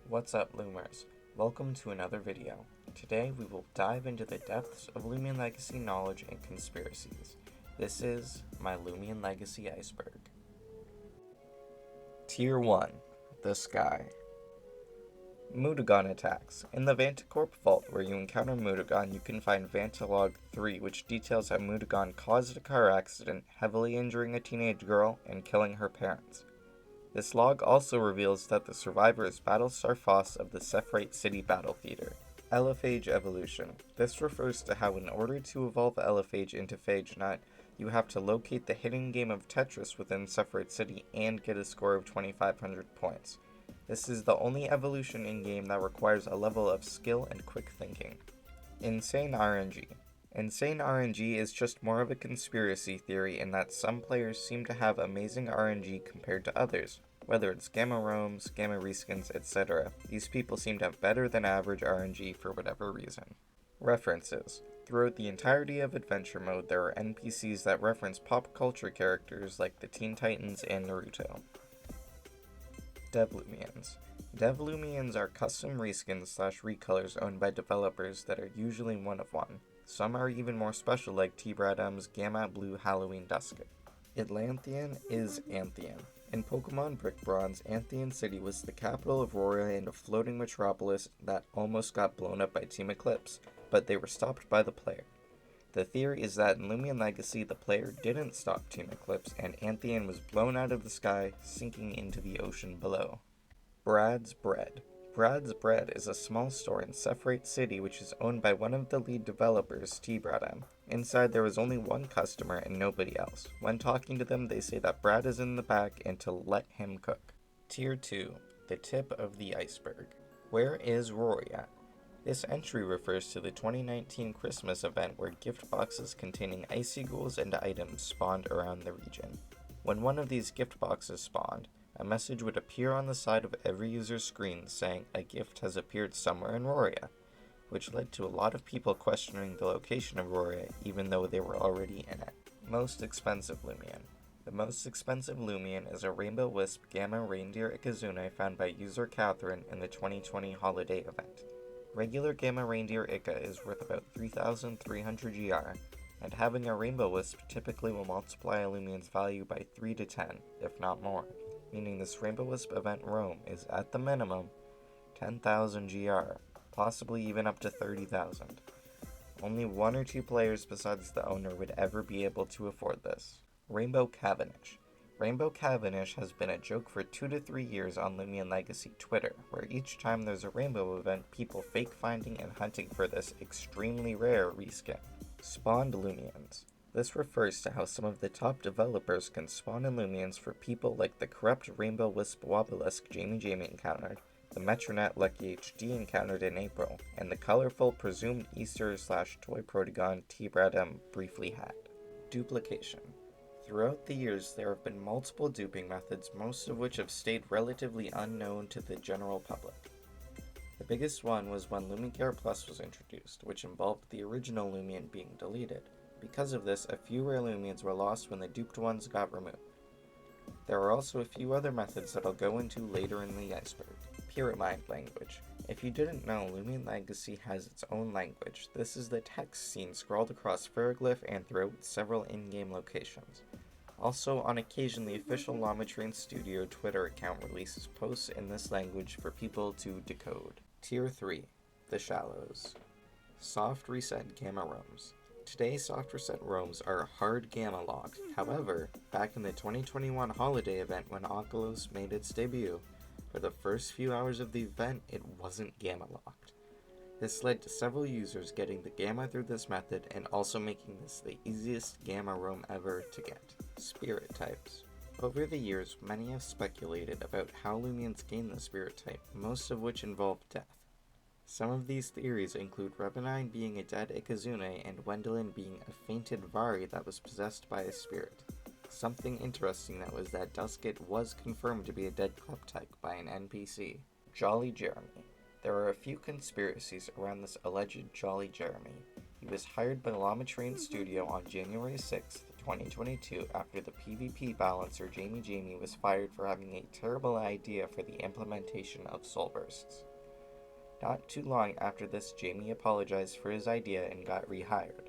What's up, Loomers? Welcome to another video. Today we will dive into the depths of Loomian Legacy knowledge and conspiracies. This is my Loomian Legacy Iceberg. Tier 1. The Sky. Mutagon attacks. In the Vantacorp Vault where you encounter Mutagon, you can find Vantalog 3, which details how Mutagon caused a car accident, heavily injuring a teenage girl and killing her parents. This log also reveals that the survivor is Battlestar Foss of the Sephrite City Battle Theater. Elephage evolution. This refers to how in order to evolve Elephage into Phage Nut, you have to locate the hidden game of Tetris within Sephrite City and get a score of 2,500 points. This is the only evolution in-game that requires a level of skill and quick thinking. Insane RNG. Insane RNG is just more of a conspiracy theory in that some players seem to have amazing RNG compared to others. Whether it's gamma roams, gamma reskins, etc., these people seem to have better than average RNG for whatever reason. References. Throughout the entirety of Adventure Mode, there are NPCs that reference pop culture characters like the Teen Titans and Naruto. Devloomians. Devloomians are custom reskins / recolors owned by developers that are usually one of one. Some are even more special like T-Bradum's Gamma Blue Halloween Dusket. Atlanthean is Anthean. In Pokemon Brick Bronze, Anthean City was the capital of Roria and a floating metropolis that almost got blown up by Team Eclipse, but they were stopped by the player. The theory is that in Loomian Legacy, the player didn't stop Team Eclipse, and Anthean was blown out of the sky, sinking into the ocean below. Brad's Bread. Brad's Bread is a small store in Sephrite City which is owned by one of the lead developers, T-Bradum. Inside there is only one customer and nobody else. When talking to them, they say that Brad is in the back and to let him cook. Tier 2. The Tip of the Iceberg. Where is Rory at? This entry refers to the 2019 Christmas event where gift boxes containing icicles and items spawned around the region. When one of these gift boxes spawned, a message would appear on the side of every user's screen saying a gift has appeared somewhere in Roria, which led to a lot of people questioning the location of Roria even though they were already in it. Most expensive Loomian. The most expensive Loomian is a Rainbow Wisp Gamma Reindeer Ikazune found by user Catherine in the 2020 holiday event. Regular Gamma Reindeer Ika is worth about 3,300 GR, and having a Rainbow Wisp typically will multiply a Loomian's value by 3 to 10, if not more, meaning this Rainbow Wisp event roam is at the minimum 10,000 GR, possibly even up to 30,000. Only one or two players besides the owner would ever be able to afford this. Rainbow Cavendish. Rainbow Cavendish has been a joke for 2 to 3 years on Loomian Legacy Twitter, where each time there's a rainbow event, people fake finding and hunting for this extremely rare reskin. Spawned Loomians. This refers to how some of the top developers can spawn in Loomians for people like the corrupt Rainbow Wisp Wobelisk Jamie encountered, the Metronet Lucky HD encountered in April, and the colorful presumed Easter / Toy Protagon T-Bradum briefly had. Duplication. Throughout the years, there have been multiple duping methods, most of which have stayed relatively unknown to the general public. The biggest one was when Lumicare Plus was introduced, which involved the original Loomian being deleted. Because of this, a few rare Loomians were lost when the duped ones got removed. There are also a few other methods that I'll go into later in the Iceberg. Pyramid language. If you didn't know, Loomian Legacy has its own language. This is the text seen scrawled across Ferroglyph and throughout several in-game locations. Also, on occasion, the official Lamatrain Studio Twitter account releases posts in this language for people to decode. Tier 3. The Shallows. Soft Reset Gamma Roams. Today, soft reset roams are hard gamma locked. However, back in the 2021 holiday event when Oculus made its debut, for the first few hours of the event, it wasn't gamma locked. This led to several users getting the gamma through this method and also making this the easiest gamma roam ever to get. Spirit types. Over the years, many have speculated about how Loomians gain the spirit type, most of which involve death. Some of these theories include Rebenine being a dead Ikazune and Wendelin being a fainted Vari that was possessed by a spirit. Something interesting though is that Dusket was confirmed to be a dead Kleptyke by an NPC. Jolly Jeremy. There are a few conspiracies around this alleged Jolly Jeremy. He was hired by Lamatrain Studio on January 6, 2022 after the PvP balancer Jamie was fired for having a terrible idea for the implementation of soul bursts. Not too long after this, Jamie apologized for his idea and got rehired.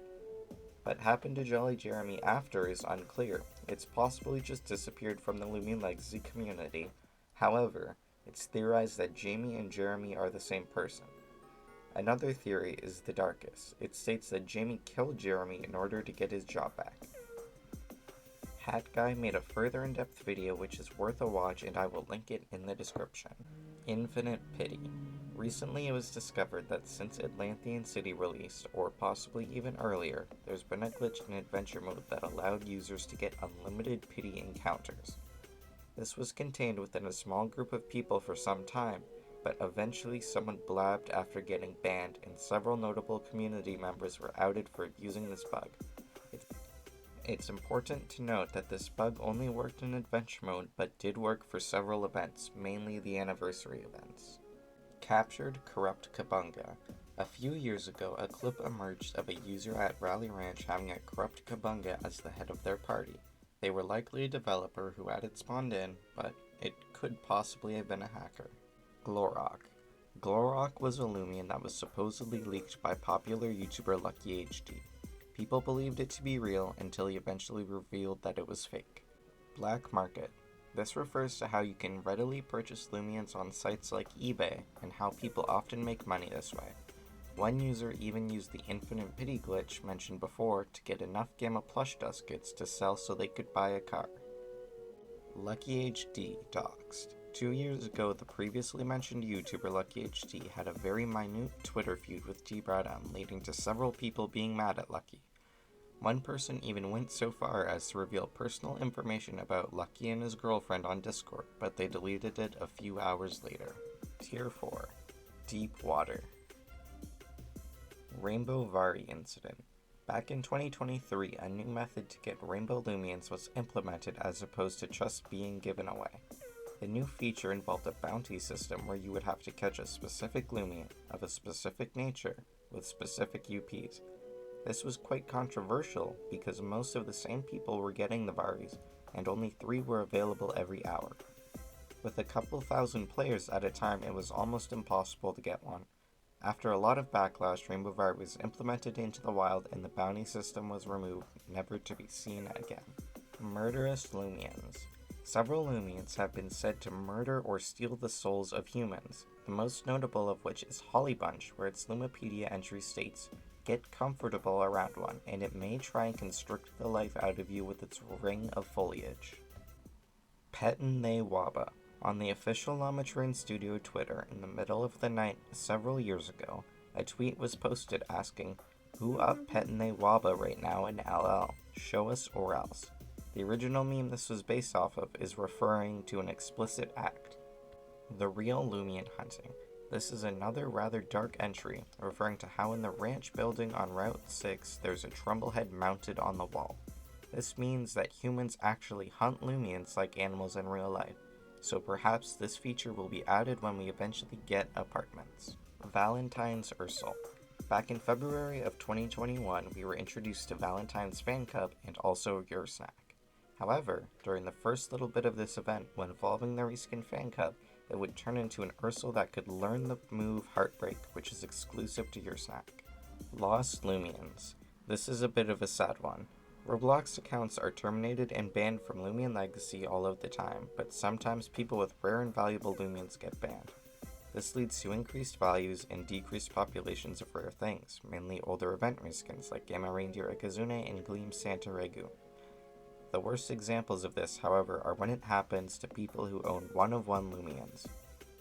What happened to Jolly Jeremy after is unclear. It's possible he just disappeared from the Loomian Legacy community. However, it's theorized that Jamie and Jeremy are the same person. Another theory is the darkest. It states that Jamie killed Jeremy in order to get his job back. Hat Guy made a further in-depth video which is worth a watch, and I will link it in the description. Infinite Pity. Recently it was discovered that since Atlantean City released, or possibly even earlier, there's been a glitch in adventure mode that allowed users to get unlimited pity encounters. This was contained within a small group of people for some time, but eventually someone blabbed after getting banned, and several notable community members were outed for using this bug. It's important to note that this bug only worked in adventure mode, but did work for several events, mainly the anniversary events. Captured Corrupt Kabunga. A few years ago, a clip emerged of a user at Rally Ranch having a corrupt Kabunga as the head of their party. They were likely a developer who had it spawned in, but it could possibly have been a hacker. Glorok. Glorok was a Loomian that was supposedly leaked by popular YouTuber LuckyHD. People believed it to be real until he eventually revealed that it was fake. Black Market. This refers to how you can readily purchase Loomians on sites like eBay, and how people often make money this way. One user even used the Infinite Pity glitch mentioned before to get enough Gamma Plush Duskets to sell so they could buy a car. LuckyHD doxed. 2 years ago, the previously mentioned YouTuber LuckyHD had a very minute Twitter feud with tbradm, leading to several people being mad at Lucky. One person even went so far as to reveal personal information about Lucky and his girlfriend on Discord, but they deleted it a few hours later. Tier 4. Deep Water. Rainbow Vari Incident. Back in 2023, a new method to get Rainbow Loomians was implemented as opposed to just being given away. The new feature involved a bounty system where you would have to catch a specific Loomian of a specific nature with specific UPs. This was quite controversial because most of the same people were getting the Varis, and only 3 were available every hour. With a couple thousand players at a time, it was almost impossible to get one. After a lot of backlash, Rainbow Vari was implemented into the wild and the bounty system was removed, never to be seen again. Murderous Loomians. Several Loomians have been said to murder or steal the souls of humans, the most notable of which is Holly Bunch, where its Lumipedia entry states, "Get comfortable around one, and it may try and constrict the life out of you with its ring of foliage." Petin' They Waba. On the official Lamatrain Studio Twitter, in the middle of the night several years ago, a tweet was posted asking, "Who up Petin' They Waba right now in LL? Show us or else." The original meme this was based off of is referring to an explicit act. The Real Loomian Hunting. This is another rather dark entry, referring to how in the ranch building on Route 6 there's a Trumblehead mounted on the wall. This means that humans actually hunt Loomians like animals in real life, so perhaps this feature will be added when we eventually get apartments. Valentine's Ursel. Back in February of 2021, we were introduced to Valentine's Fan Cup and also Your Snack. However, during the first little bit of this event, when evolving the Reskin Fan Cup, it would turn into an Ursel that could learn the move Heartbreak, which is exclusive to Your Snack. Lost Loomians. This is a bit of a sad one. Roblox accounts are terminated and banned from Loomian Legacy all of the time, but sometimes people with rare and valuable Loomians get banned. This leads to increased values and decreased populations of rare things, mainly older event reskins like Gamma Reindeer Ikazune and Gleam Santa Regu. The worst examples of this, however, are when it happens to people who own one-of-one Loomians.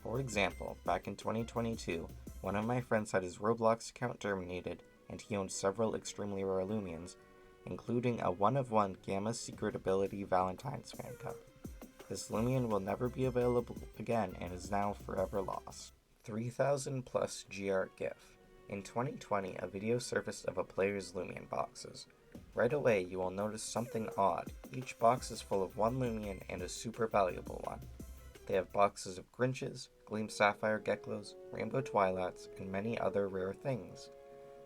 For example, back in 2022, one of my friends had his Roblox account terminated, and he owned several extremely rare Loomians, including a one-of-one Gamma Secret Ability Valentine's Fan Cup. This Loomian will never be available again and is now forever lost. 3000 plus GR GIF. In 2020, a video surfaced of a player's Loomian boxes. Right away, you will notice something odd. Each box is full of one Loomian and a super valuable one. They have boxes of Grinches, Gleam Sapphire Geklos, Rainbow Twilights, and many other rare things.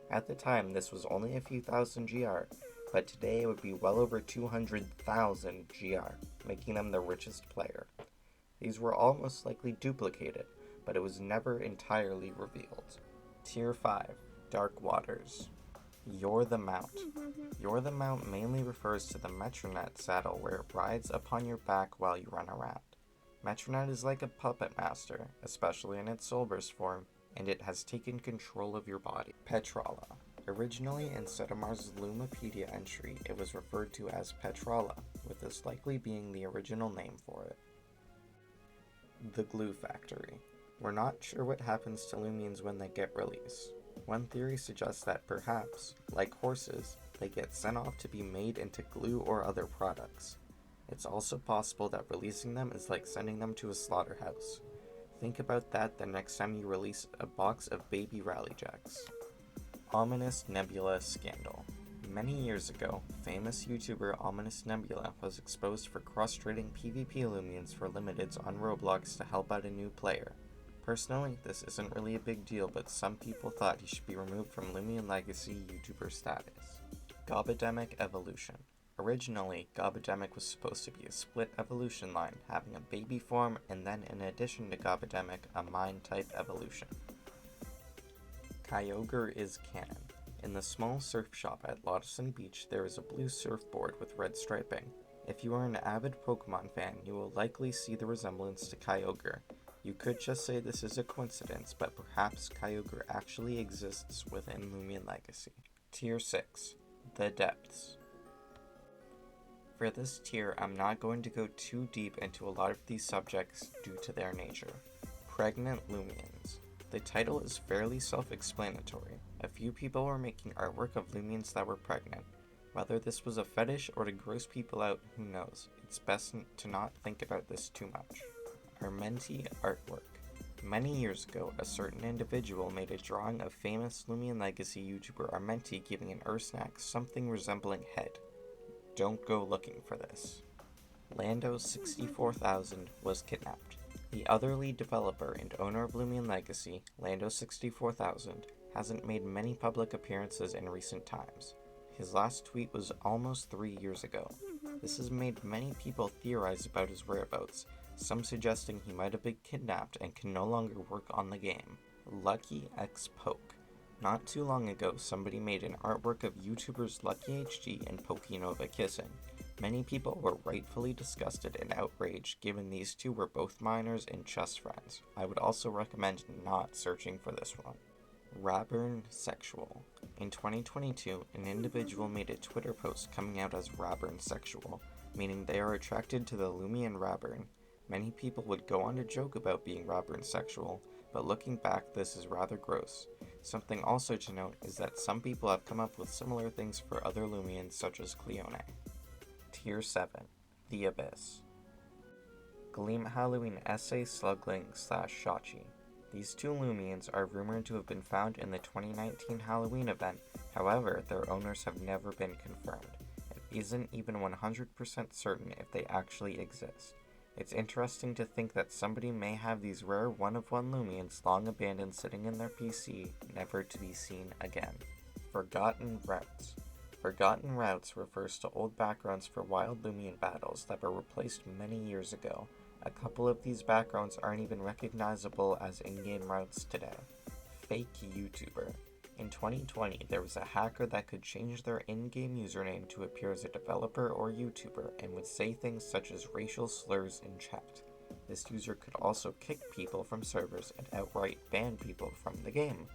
At the time, this was only a few thousand GR, but today it would be well over 200,000 GR, making them the richest player. These were all most likely duplicated, but it was never entirely revealed. Tier 5, Dark Waters. You're the Mount. You're the Mount mainly refers to the Metronet saddle where it rides upon your back while you run around. Metronet is like a puppet master, especially in its Soulburst form, and it has taken control of your body. Petrala. Originally in Sedamar's Lumipedia entry, it was referred to as Petrala, with this likely being the original name for it. The Glue Factory. We're not sure what happens to Loomians when they get released. One theory suggests that perhaps, like horses, they get sent off to be made into glue or other products. It's also possible that releasing them is like sending them to a slaughterhouse. Think about that the next time you release a box of baby Rallyjacks. Ominous Nebula Scandal. Many years ago, famous YouTuber Ominous Nebula was exposed for cross-trading PvP Loomians for limiteds on Roblox to help out a new player. Personally, this isn't really a big deal, but some people thought he should be removed from Loomian Legacy YouTuber status. Gobademic Evolution. Originally, Gobademic was supposed to be a split evolution line, having a baby form and then in addition to Gobademic, a mine-type evolution. Kyogre is canon. In the small surf shop at Lotusson Beach, there is a blue surfboard with red striping. If you are an avid Pokemon fan, you will likely see the resemblance to Kyogre. You could just say this is a coincidence, but perhaps Kyogre actually exists within Loomian Legacy. Tier 6, The Depths. For this tier, I'm not going to go too deep into a lot of these subjects due to their nature. Pregnant Loomians. The title is fairly self-explanatory. A few people were making artwork of Loomians that were pregnant. Whether this was a fetish or to gross people out, who knows? It's best to not think about this too much. Armenti artwork. Many years ago, a certain individual made a drawing of famous Loomian Legacy YouTuber Armenti giving an Ursnack something resembling head. Don't go looking for this. Lando 64,000 was kidnapped. The other lead developer and owner of Loomian Legacy, Lando 64,000, hasn't made many public appearances in recent times. His last tweet was almost 3 years ago. This has made many people theorize about his whereabouts, some suggesting he might have been kidnapped and can no longer work on the game. Lucky X Poke. Not too long ago, somebody made an artwork of YouTubers Lucky HG and Pokenova kissing. Many people were rightfully disgusted and outraged given these two were both minors and just friends. I would also recommend not searching for this one. Raburn Sexual. In 2022, an individual made a Twitter post coming out as Raburn Sexual, meaning they are attracted to the Loomian Raburn. Many people would go on to joke about being Raburn Sexual, but looking back, this is rather gross. Something also to note is that some people have come up with similar things for other Loomians such as Cleone. Tier 7, The Abyss. Gleam Halloween Essay Slugling / Shachi. These two Loomians are rumored to have been found in the 2019 Halloween event, however, their owners have never been confirmed. It isn't even 100% certain if they actually exist. It's interesting to think that somebody may have these rare one-of-one Loomians long abandoned sitting in their PC, never to be seen again. Forgotten Routes. Forgotten Routes refers to old backgrounds for wild Loomian battles that were replaced many years ago. A couple of these backgrounds aren't even recognizable as in-game routes today. Fake YouTuber. In 2020, there was a hacker that could change their in-game username to appear as a developer or YouTuber and would say things such as racial slurs in chat. This user could also kick people from servers and outright ban people from the game.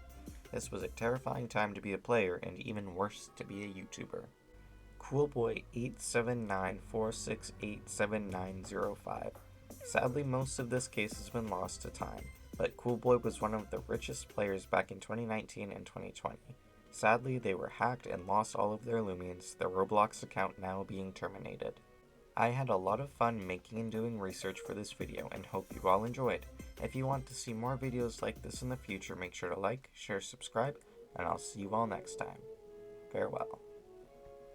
This was a terrifying time to be a player and even worse to be a YouTuber. Coolboy87946879005. Sadly, most of this case has been lost to time, but Coolboy was one of the richest players back in 2019 and 2020. Sadly, they were hacked and lost all of their Loomians, their Roblox account now being terminated. I had a lot of fun making and doing research for this video and hope you all enjoyed. If you want to see more videos like this in the future, make sure to like, share, subscribe, and I'll see you all next time. Farewell.